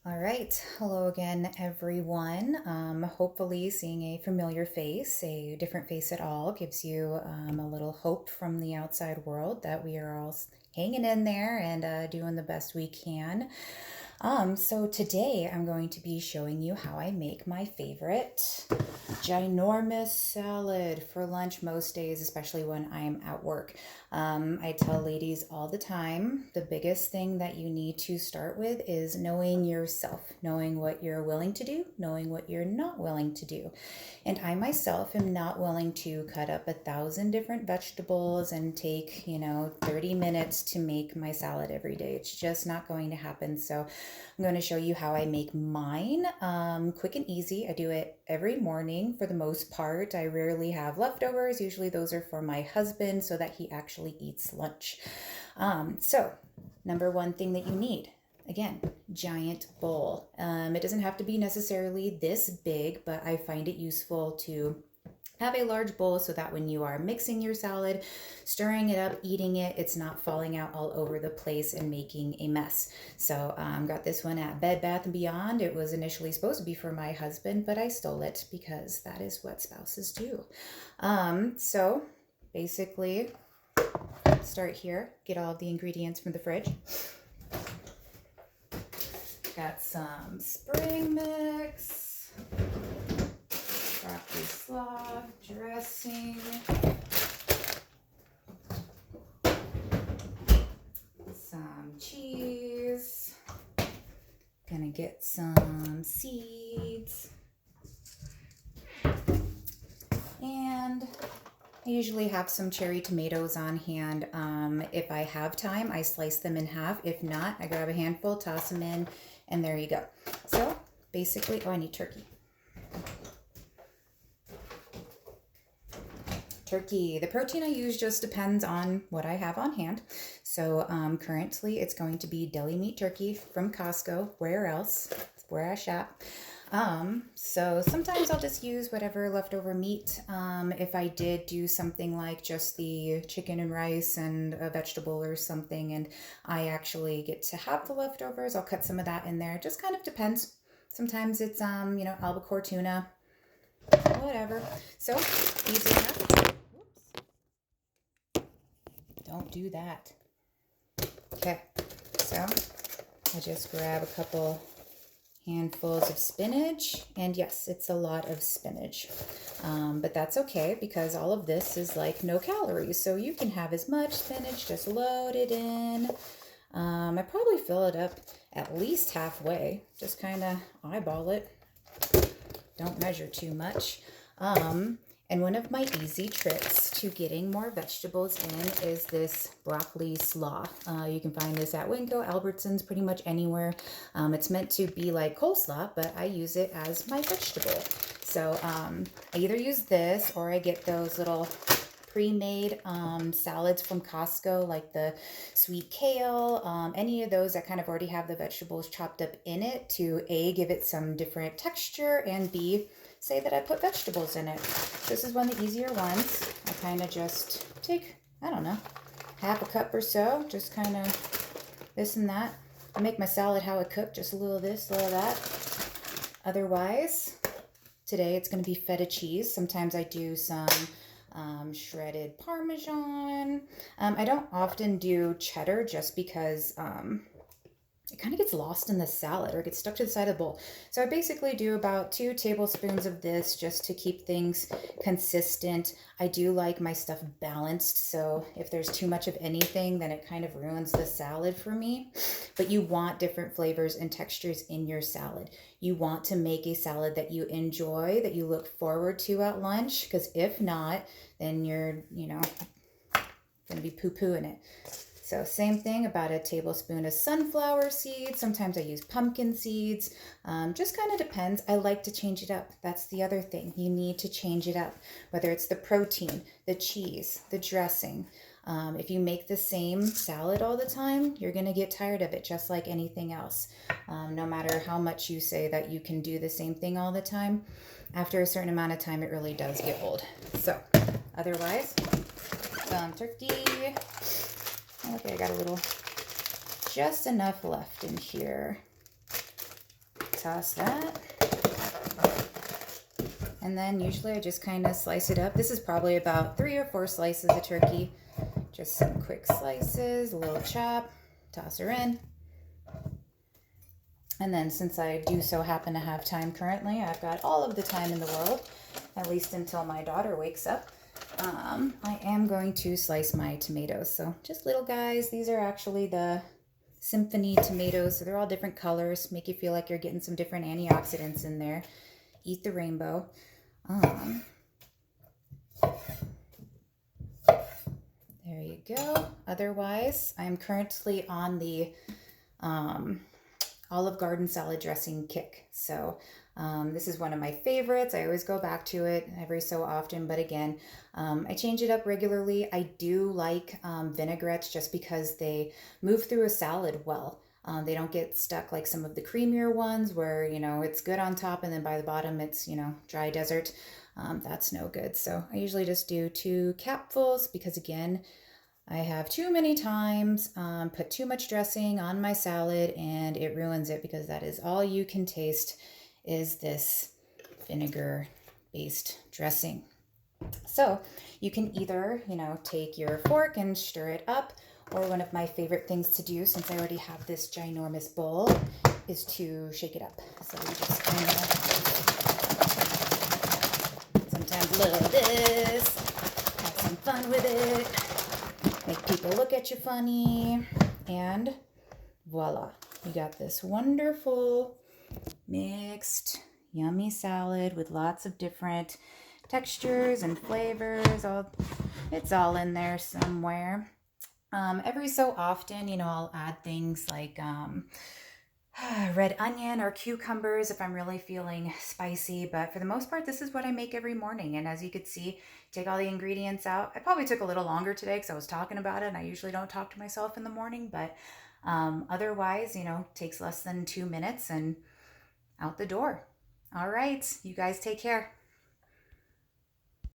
All right. Hello again, everyone. Hopefully, seeing a familiar face, a different face at all, gives you a little hope from the outside world that we are all hanging in there and doing the best we can. So today I'm going to be showing you how I make my favorite ginormous salad for lunch most days, especially when I'm at work. I tell ladies all the time the biggest thing that you need to start with is knowing yourself, knowing what you're willing to do, knowing what you're not willing to do. And I myself am not willing to cut up 1,000 different vegetables and take, 30 minutes to make my salad every day. It's just not going to happen. So I'm going to show you how I make mine quick and easy. I do it every morning for the most part. I rarely have leftovers. Usually those are for my husband so that he actually eats lunch. So, number one thing that you need, again, giant bowl. It doesn't have to be necessarily this big, but I find it useful to have a large bowl so that when you are mixing your salad, stirring it up, eating it, it's not falling out all over the place and making a mess. So got this one at Bed Bath & Beyond. It was initially supposed to be for my husband, but I stole it because that is what spouses do. So basically, start here, get all of the ingredients from the fridge. Got some spring mix, broccoli slaw, dressing, some cheese, gonna get some seeds, and I usually have some cherry tomatoes on hand. If I have time, I slice them in half. If not, I grab a handful, toss them in, and there you go. So basically, I need turkey. Turkey. The protein I use just depends on what I have on hand. So currently it's going to be deli meat turkey from Costco. Where else? Where I shop. So sometimes I'll just use whatever leftover meat. If I did do something like just the chicken and rice and a vegetable or something, and I actually get to have the leftovers, I'll cut some of that in there. It just kind of depends. Sometimes it's, albacore tuna, whatever. So easy enough. Don't do that. Okay, so I just grab a couple handfuls of spinach, and yes, it's a lot of spinach, but that's okay because all of this is like no calories, so you can have as much spinach, just load it in. I probably fill it up at least halfway, just kind of eyeball it, don't measure too much. And one of my easy tricks to getting more vegetables in is this broccoli slaw. You can find this at Winco, Albertsons, pretty much anywhere. It's meant to be like coleslaw, but I use it as my vegetable. So I either use this or I get those little pre-made salads from Costco, like the sweet kale, any of those that kind of already have the vegetables chopped up in it to A, give it some different texture, and B, say that I put vegetables in it. This is one of the easier ones. I kind of just take, I don't know, half a cup or so, just kind of this and that. I make my salad how I cook, just a little of this, a little of that. Otherwise, today it's going to be feta cheese. Sometimes I do some shredded Parmesan. I don't often do cheddar just because it kind of gets lost in the salad or gets stuck to the side of the bowl. So I basically do about 2 tablespoons of this just to keep things consistent. I do like my stuff balanced, so if there's too much of anything, then it kind of ruins the salad for me. But you want different flavors and textures in your salad. You want to make a salad that you enjoy, that you look forward to at lunch, because if not, then you're, going to be poo-pooing it. So same thing, about a tablespoon of sunflower seeds. Sometimes I use pumpkin seeds. Just kind of depends. I like to change it up. That's the other thing. You need to change it up, whether it's the protein, the cheese, the dressing. If you make the same salad all the time, you're going to get tired of it, just like anything else. No matter how much you say that you can do the same thing all the time, after a certain amount of time, it really does get old. So otherwise, turkey. Okay, I got a little, just enough left in here. toss that. And then usually I just kind of slice it up. This is probably about 3 or 4 slices of turkey. Just some quick slices, a little chop, toss her in. And then since I do so happen to have time currently, I've got all of the time in the world, at least until my daughter wakes up. I am going to slice my tomatoes. So just little guys. These are actually the Symphony tomatoes. So they're all different colors, make you feel like you're getting some different antioxidants in there. Eat the rainbow. There you go. Otherwise, I'm currently on the Olive Garden salad dressing kick. So this is one of my favorites. I always go back to it every so often, but again, I change it up regularly. I do like vinaigrettes just because they move through a salad well. They don't get stuck like some of the creamier ones where, you know, it's good on top and then by the bottom it's, you know, dry desert. That's no good. So I usually just do 2 capfuls because again, I have too many times put too much dressing on my salad and it ruins it because that is all you can taste is this vinegar-based dressing. So you can either, you know, take your fork and stir it up, or one of my favorite things to do since I already have this ginormous bowl is to shake it up. So we just kind of sometimes love this, have some fun with it, make people look at you funny, and voila, you got this wonderful mixed yummy salad with lots of different textures and flavors. It's all in there somewhere. Every so often, you know, I'll add things like red onion or cucumbers if I'm really feeling spicy, but for the most part, this is what I make every morning. And as you could see, take all the ingredients out. I probably took a little longer today because I was talking about it, and I usually don't talk to myself in the morning, but otherwise, you know, takes less than 2 minutes and out the door. All right, you guys take care.